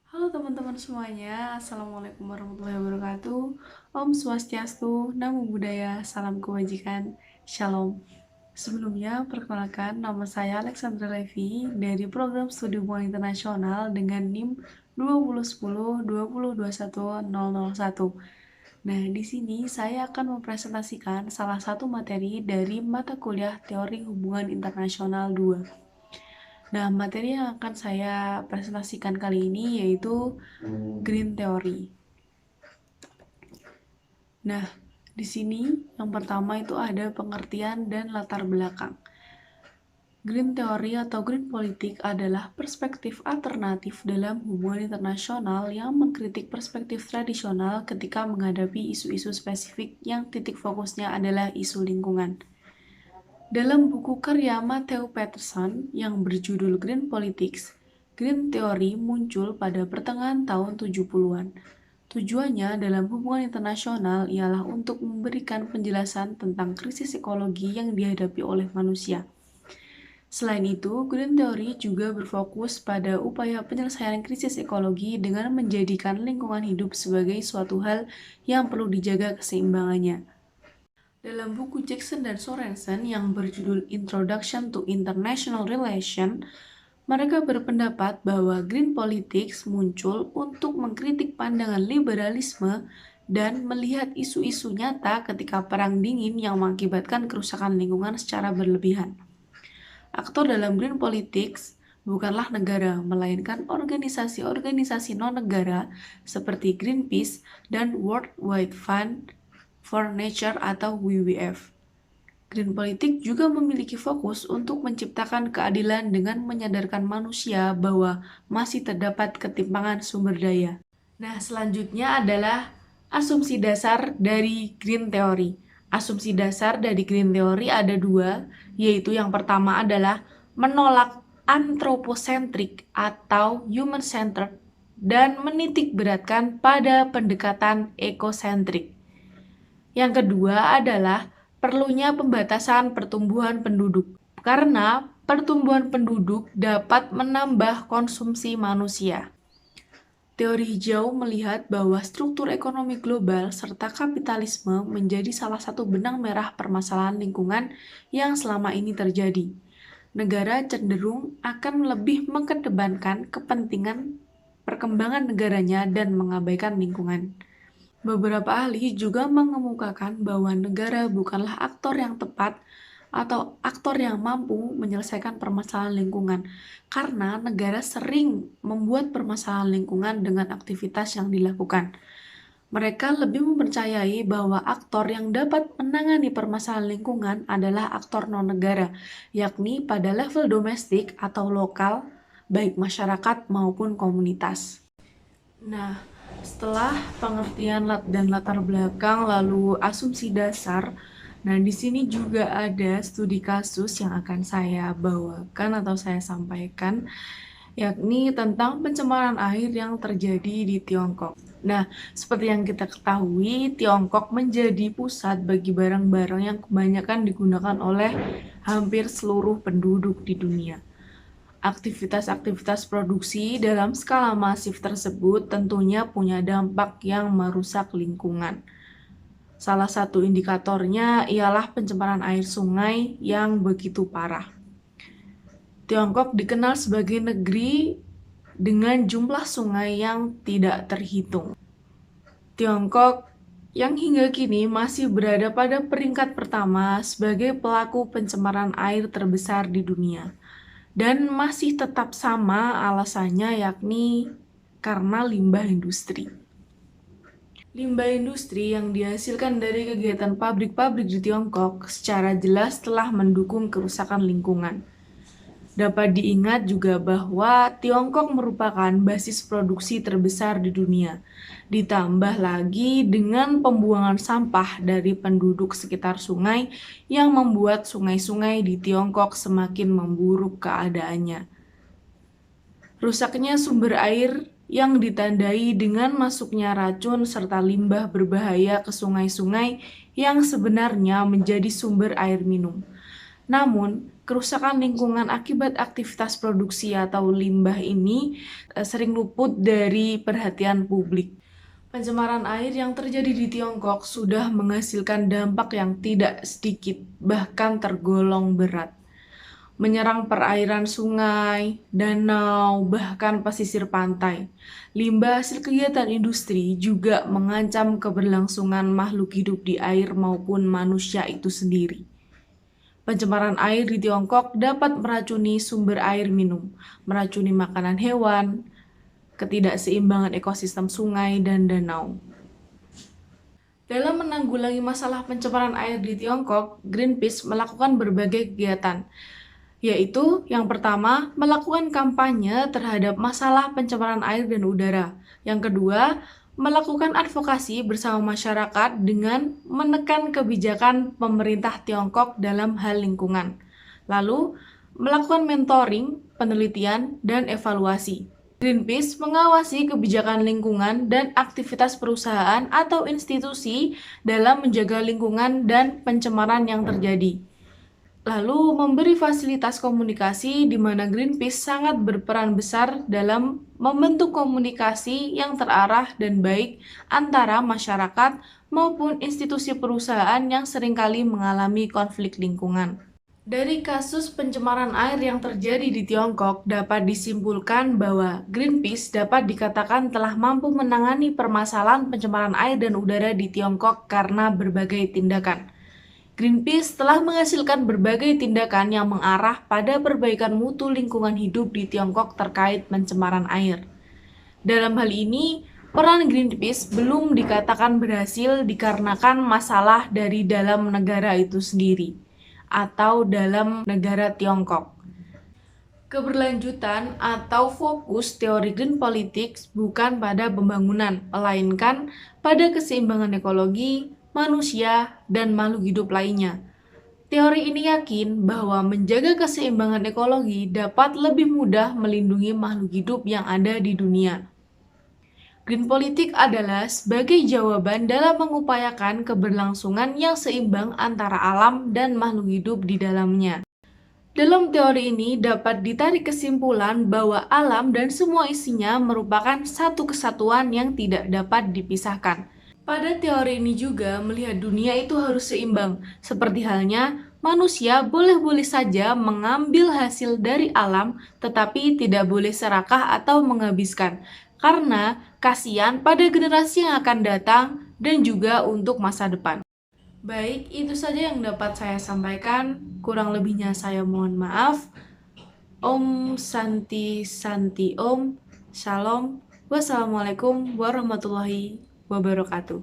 Halo teman-teman semuanya, Assalamualaikum warahmatullahi wabarakatuh. Om Swastiastu, Namo Buddhaya, Salam Kebajikan, Shalom. Sebelumnya, perkenalkan nama saya Alexandra Levi dari Program Studi Hubungan Internasional dengan NIM 2010-2021-001. Nah, di sini saya akan mempresentasikan salah satu materi dari mata kuliah Teori Hubungan Internasional 2. Nah, materi yang akan saya presentasikan kali ini yaitu Green Theory. Nah, di sini yang pertama itu ada pengertian dan latar belakang. Green Theory atau Green Politik adalah perspektif alternatif dalam hubungan internasional yang mengkritik perspektif tradisional ketika menghadapi isu-isu spesifik yang titik fokusnya adalah isu lingkungan. Dalam buku karya Matthew Patterson yang berjudul Green Politics, Green Theory muncul pada pertengahan tahun 70-an. Tujuannya dalam hubungan internasional ialah untuk memberikan penjelasan tentang krisis ekologi yang dihadapi oleh manusia. Selain itu, Green Theory juga berfokus pada upaya penyelesaian krisis ekologi dengan menjadikan lingkungan hidup sebagai suatu hal yang perlu dijaga keseimbangannya. Dalam buku Jackson dan Sorensen yang berjudul Introduction to International Relations, mereka berpendapat bahwa Green Politics muncul untuk mengkritik pandangan liberalisme dan melihat isu-isu nyata ketika Perang Dingin yang mengakibatkan kerusakan lingkungan secara berlebihan. Aktor dalam Green Politics bukanlah negara, melainkan organisasi-organisasi non-negara seperti Greenpeace dan World Wide Fund for Nature atau WWF. Green Politik juga memiliki fokus untuk menciptakan keadilan dengan menyadarkan manusia bahwa masih terdapat ketimpangan sumber daya. Nah, selanjutnya adalah asumsi dasar dari Green Theory. Asumsi dasar dari Green Theory ada dua, yaitu yang pertama adalah menolak anthropocentric atau human-centered dan menitik beratkan pada pendekatan ekosentrik. Yang kedua adalah perlunya pembatasan pertumbuhan penduduk, karena pertumbuhan penduduk dapat menambah konsumsi manusia. Teori hijau melihat bahwa struktur ekonomi global serta kapitalisme menjadi salah satu benang merah permasalahan lingkungan yang selama ini terjadi. Negara cenderung akan lebih mengedepankan kepentingan perkembangan negaranya dan mengabaikan lingkungan. Beberapa ahli juga mengemukakan bahwa negara bukanlah aktor yang tepat atau aktor yang mampu menyelesaikan permasalahan lingkungan, karena negara sering membuat permasalahan lingkungan dengan aktivitas yang dilakukan. Mereka lebih mempercayai bahwa aktor yang dapat menangani permasalahan lingkungan adalah aktor non-negara, yakni pada level domestik atau lokal, baik masyarakat maupun komunitas. Nah, setelah pengertian dan latar belakang lalu asumsi dasar, nah di sini juga ada studi kasus yang akan saya bawakan atau saya sampaikan, yakni tentang pencemaran air yang terjadi di Tiongkok. Nah, seperti yang kita ketahui, Tiongkok menjadi pusat bagi barang-barang yang kebanyakan digunakan oleh hampir seluruh penduduk di dunia. Aktivitas-aktivitas produksi dalam skala masif tersebut tentunya punya dampak yang merusak lingkungan. Salah satu indikatornya ialah pencemaran air sungai yang begitu parah. Tiongkok dikenal sebagai negeri dengan jumlah sungai yang tidak terhitung. Tiongkok yang hingga kini masih berada pada peringkat pertama sebagai pelaku pencemaran air terbesar di dunia. Dan masih tetap sama alasannya, yakni karena limbah industri. Limbah industri yang dihasilkan dari kegiatan pabrik-pabrik di Tiongkok secara jelas telah mendukung kerusakan lingkungan. Dapat diingat juga bahwa Tiongkok merupakan basis produksi terbesar di dunia. Ditambah lagi dengan pembuangan sampah dari penduduk sekitar sungai yang membuat sungai-sungai di Tiongkok semakin memburuk keadaannya. Rusaknya sumber air yang ditandai dengan masuknya racun serta limbah berbahaya ke sungai-sungai yang sebenarnya menjadi sumber air minum. Namun, kerusakan lingkungan akibat aktivitas produksi atau limbah ini sering luput dari perhatian publik. Pencemaran air yang terjadi di Tiongkok sudah menghasilkan dampak yang tidak sedikit, bahkan tergolong berat. Menyerang perairan sungai, danau, bahkan pesisir pantai. Limbah hasil kegiatan industri juga mengancam keberlangsungan makhluk hidup di air maupun manusia itu sendiri. Pencemaran air di Tiongkok dapat meracuni sumber air minum, meracuni makanan hewan, ketidakseimbangan ekosistem sungai dan danau. Dalam menanggulangi masalah pencemaran air di Tiongkok, Greenpeace melakukan berbagai kegiatan, yaitu yang pertama, melakukan kampanye terhadap masalah pencemaran air dan udara. Yang kedua, melakukan advokasi bersama masyarakat dengan menekan kebijakan pemerintah Tiongkok dalam hal lingkungan. Lalu, melakukan mentoring, penelitian, dan evaluasi. Greenpeace mengawasi kebijakan lingkungan dan aktivitas perusahaan atau institusi dalam menjaga lingkungan dan pencemaran yang terjadi. Lalu memberi fasilitas komunikasi di mana Greenpeace sangat berperan besar dalam membentuk komunikasi yang terarah dan baik antara masyarakat maupun institusi perusahaan yang seringkali mengalami konflik lingkungan. Dari kasus pencemaran air yang terjadi di Tiongkok dapat disimpulkan bahwa Greenpeace dapat dikatakan telah mampu menangani permasalahan pencemaran air dan udara di Tiongkok karena berbagai tindakan. Greenpeace telah menghasilkan berbagai tindakan yang mengarah pada perbaikan mutu lingkungan hidup di Tiongkok terkait pencemaran air. Dalam hal ini, peran Greenpeace belum dikatakan berhasil dikarenakan masalah dari dalam negara itu sendiri, atau dalam negara Tiongkok. Keberlanjutan atau fokus teori Green Politics bukan pada pembangunan, melainkan pada keseimbangan ekologi, manusia, dan makhluk hidup lainnya. Teori ini yakin bahwa menjaga keseimbangan ekologi dapat lebih mudah melindungi makhluk hidup yang ada di dunia. Green Politics adalah sebagai jawaban dalam mengupayakan keberlangsungan yang seimbang antara alam dan makhluk hidup di dalamnya. Dalam teori ini dapat ditarik kesimpulan bahwa alam dan semua isinya merupakan satu kesatuan yang tidak dapat dipisahkan. Pada teori ini juga melihat dunia itu harus seimbang, seperti halnya manusia boleh-boleh saja mengambil hasil dari alam, tetapi tidak boleh serakah atau menghabiskan, karena kasihan pada generasi yang akan datang dan juga untuk masa depan. Baik, itu saja yang dapat saya sampaikan. Kurang lebihnya saya mohon maaf. Om Santi Santi Om. Shalom. Wassalamualaikum warahmatullahi wabarakatuh.